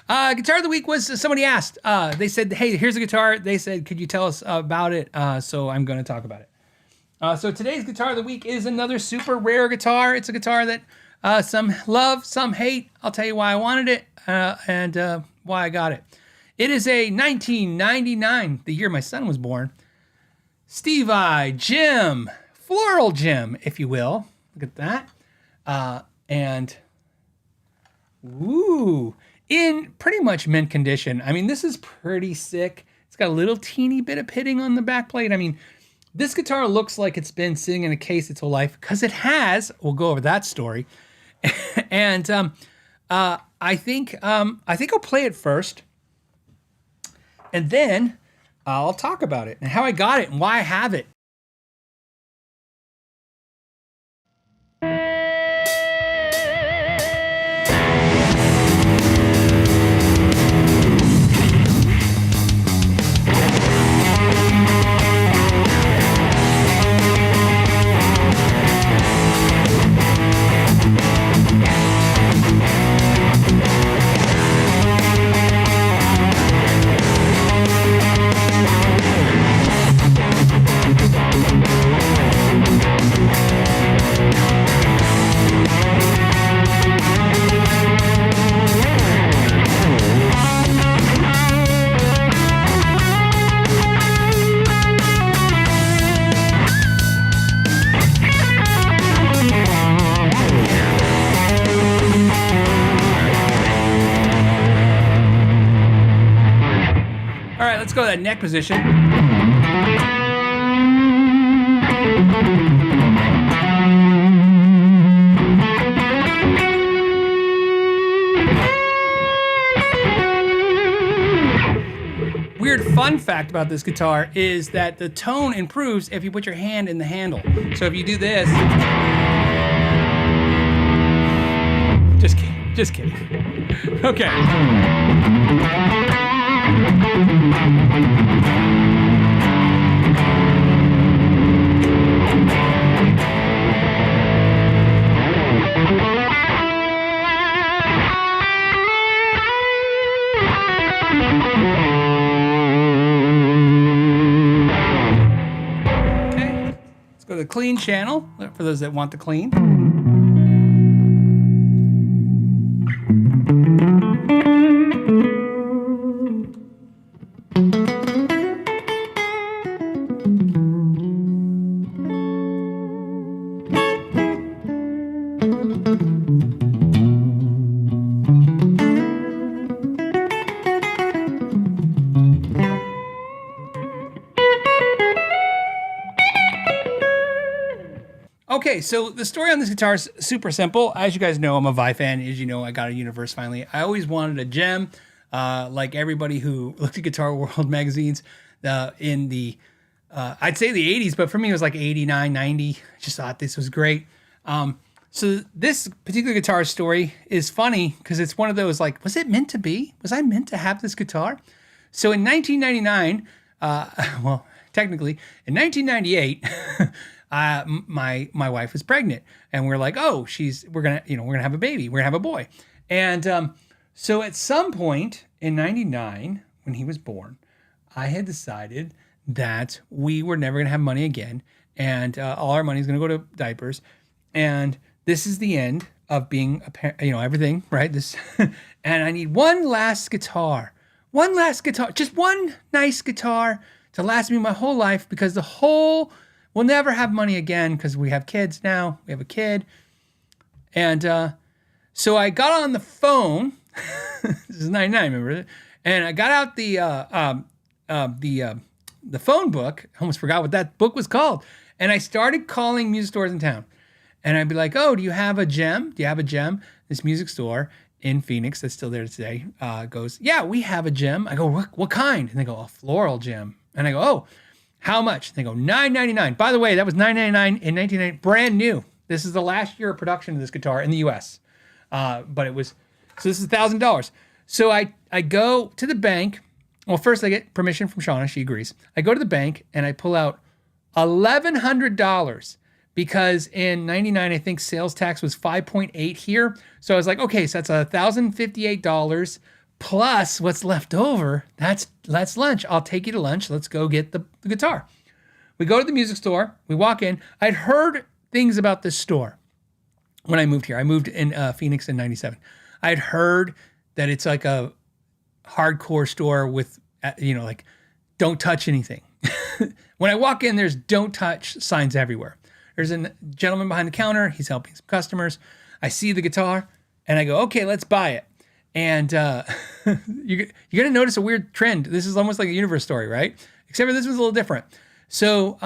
Guitar of the week was somebody asked. They said, hey, here's a guitar. They said, could you tell us about it? So I'm going to talk about it. So today's guitar of the week is another super rare guitar. It's a guitar that some love, some hate. I'll tell you why I wanted it and why I got it. It is a 1999, the year my son was born, Steve Vai Jim, Floral Jim, if you will. Look at that. And, woo, in pretty much mint condition. I mean, this is pretty sick. It's got a little teeny bit of pitting on the back plate. I mean, this guitar looks like it's been sitting in a case its whole life, because it has. We'll go over that story. And I think I'll play it first, and then I'll talk about it and how I got it and why I have it. All right, let's go to that neck position. Weird fun fact about this guitar is that the tone improves if you put your hand in the handle. So if you do this, just kidding. Okay. Let's go to the clean channel for those that want the clean. Okay, so the story on this guitar is super simple. As you guys know, I'm a Vai fan. As you know, I got a Universe finally. I always wanted a gem, like everybody who looked at Guitar World magazines in the, I'd say the 80s, but for me it was like 89, 90. I just thought this was great. So this particular guitar story is funny because it's one of those like, was it meant to be? Was I meant to have this guitar? So in 1999, well, technically, in 1998, my wife was pregnant, and we're like, oh, we're gonna have a baby, we're gonna have a boy, and so at some point in '99, when he was born, I had decided that we were never gonna have money again, and all our money is gonna go to diapers, and this is the end of being a parent, everything, right? This, and I need one last guitar, just one nice guitar to last me my whole life, because we'll never have money again because we have kids now. We have a kid. And so I got on the phone. This is 99, remember? And I got out the phone book. I almost forgot what that book was called. And I started calling music stores in town. And I'd be like, oh, do you have a gem? Do you have a gem? This music store in Phoenix that's still there today goes, yeah, we have a gem. I go, what kind? And they go, a floral gem. And I go, oh, how much? They go, $9.99. By the way, that was $9.99 in 1990, brand new. This is the last year of production of this guitar in the U.S. But it was, so this is $1,000. So I go to the bank. Well, first I get permission from Shauna. She agrees. I go to the bank and I pull out $1,100 because in 99, I think sales tax was 5.8 here. So I was like, okay, so that's $1,058 plus what's left over, that's lunch. I'll take you to lunch. Let's go get the guitar. We go to the music store. We walk in. I'd heard things about this store when I moved here. I moved in Phoenix in 97. I'd heard that it's like a hardcore store with, like, don't touch anything. When I walk in, there's don't touch signs everywhere. There's a gentleman behind the counter. He's helping some customers. I see the guitar and I go, okay, let's buy it. And you're going to notice a weird trend. This is almost like a universe story, right? Except for this was a little different. So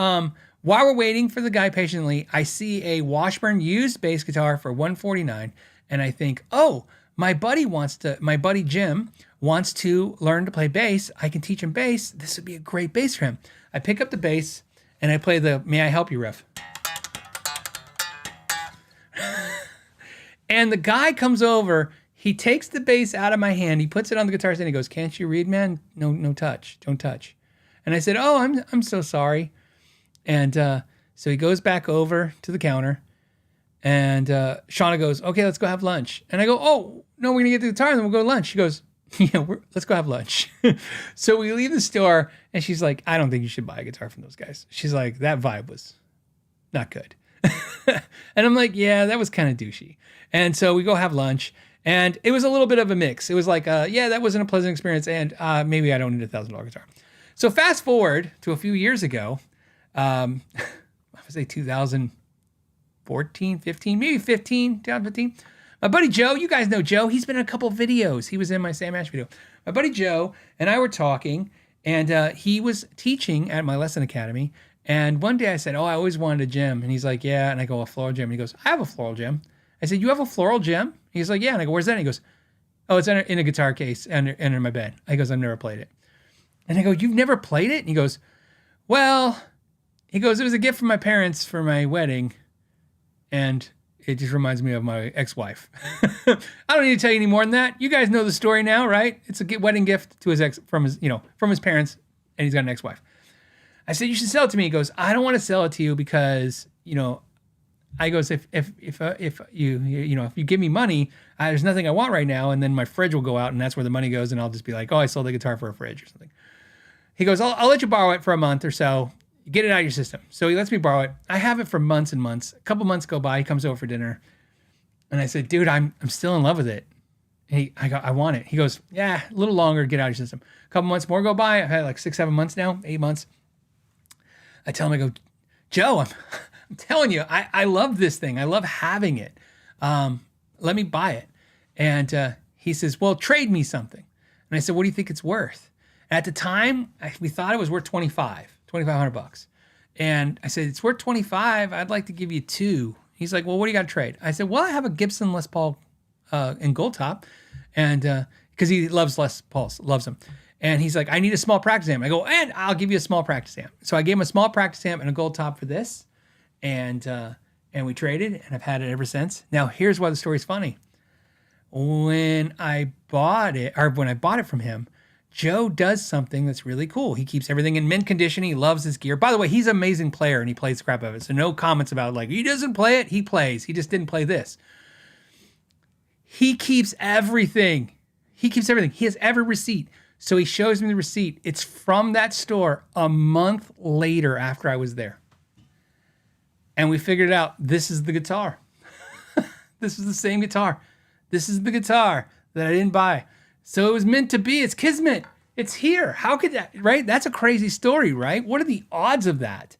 while we're waiting for the guy patiently, I see a Washburn used bass guitar for $149. And I think, oh, my buddy Jim wants to learn to play bass. I can teach him bass. This would be a great bass for him. I pick up the bass and I play the May I Help You riff. And the guy comes over, he takes the bass out of my hand, he puts it on the guitar stand, he goes, can't you read, man? No touch, don't touch. And I said, oh, I'm so sorry. And so he goes back over to the counter and Shauna goes, okay, let's go have lunch. And I go, oh, no, we're gonna get the guitar and then we'll go to lunch. She goes, yeah, let's go have lunch. So we leave the store and she's like, I don't think you should buy a guitar from those guys. She's like, that vibe was not good. And I'm like, yeah, that was kind of douchey. And so we go have lunch and it was a little bit of a mix. It was like, yeah, that wasn't a pleasant experience. And maybe I don't need $1,000 guitar. So fast forward to a few years ago, I would say 2014, 15, maybe 2015. My buddy Joe, you guys know Joe. He's been in a couple of videos. He was in my Sam Ash video. My buddy Joe and I were talking, and he was teaching at my lesson academy. And one day I said, oh, I always wanted a gem. And he's like, yeah. And I go, a floral gem. And he goes, I have a floral gem. I said, you have a floral gem? He's like, yeah. And I go, where's that? And he goes, oh, it's in a guitar case under my bed. I goes, I've never played it. And I go, you've never played it? And he goes, well, it was a gift from my parents for my wedding. And it just reminds me of my ex-wife. I don't need to tell you any more than that. You guys know the story now, right? It's a wedding gift to his ex from his parents, and he's got an ex-wife. I said, you should sell it to me. He goes, I don't want to sell it to you because, I goes, if you give me money, there's nothing I want right now. And then my fridge will go out and that's where the money goes. And I'll just be like, oh, I sold the guitar for a fridge or something. He goes, I'll let you borrow it for a month or so. Get it out of your system. So he lets me borrow it. I have it for months and months. A couple months go by. He comes over for dinner. And I said, dude, I'm still in love with it. I want it. He goes, yeah, a little longer, get out of your system. A couple months more go by. I've had like 6, 7 months now, 8 months. I tell him, I go, Joe, I'm telling you, I love this thing. I love having it. Let me buy it. And he says, well, trade me something. And I said, what do you think it's worth? And at the time, we thought it was worth $2,500. And I said, it's worth 25. I'd like to give you 2. He's like, well, what do you got to trade? I said, well, I have a Gibson Les Paul in gold top. And because he loves Les Pauls, loves them. And he's like, I need a small practice amp. I go, and I'll give you a small practice amp. So I gave him a small practice amp and a gold top for this. And we traded, and I've had it ever since. Now, here's why the story's funny. When I bought it from him, Joe does something that's really cool. He keeps everything in mint condition. He loves his gear. By the way, he's an amazing player, and he plays the crap out of it. So no comments about, like, he doesn't play it. He plays. He just didn't play this. He keeps everything. He has every receipt. So he shows me the receipt. It's from that store a month later after I was there. And we figured it out. This is the guitar. This is the same guitar. This is the guitar that I didn't buy. So it was meant to be. It's kismet. It's here. How could that, right? That's a crazy story, right? What are the odds of that?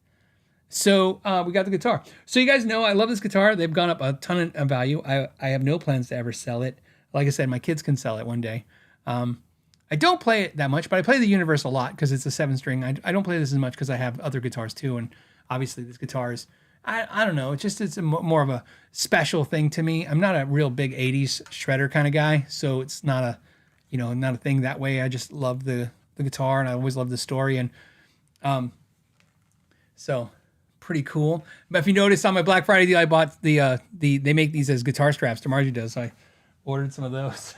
So we got the guitar. So you guys know I love this guitar. They've gone up a ton of value. I have no plans to ever sell it. Like I said, my kids can sell it one day. I don't play it that much, but I play the Universe a lot because it's a 7-string. I don't play this as much because I have other guitars too. And obviously this guitar is, I don't know, it's more of a special thing to me. I'm not a real big 80s shredder kind of guy. So it's not a thing that way. I just love the guitar and I always love the story. And so pretty cool. But if you notice on my Black Friday deal, I bought they make these as guitar straps. DeMargie does. So I ordered some of those.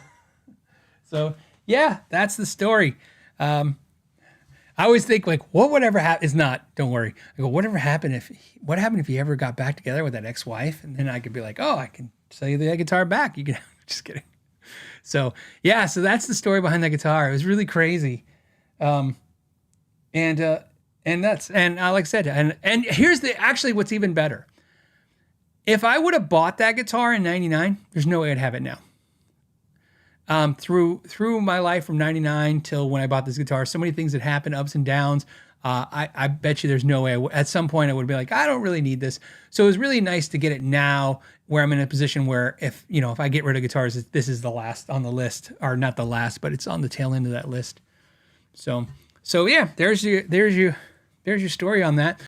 So yeah, that's the story. I always think like, what would ever happen? It's not. Don't worry. I go, what happened if you ever got back together with that ex-wife? And then I could be like, oh, I can sell you the guitar back. You can. Just kidding. So yeah, so that's the story behind that guitar. It was really crazy. And that's, and like I said, and here's actually what's even better. If I would have bought that guitar in 99, there's no way I'd have it now. Through my life from 99 till when I bought this guitar, so many things that happened, ups and downs. I bet you there's no way at some point I would be like, I don't really need this. So it was really nice to get it now where I'm in a position where if I get rid of guitars, this is the last on the list, or not the last, but it's on the tail end of that list. So yeah, there's your story on that.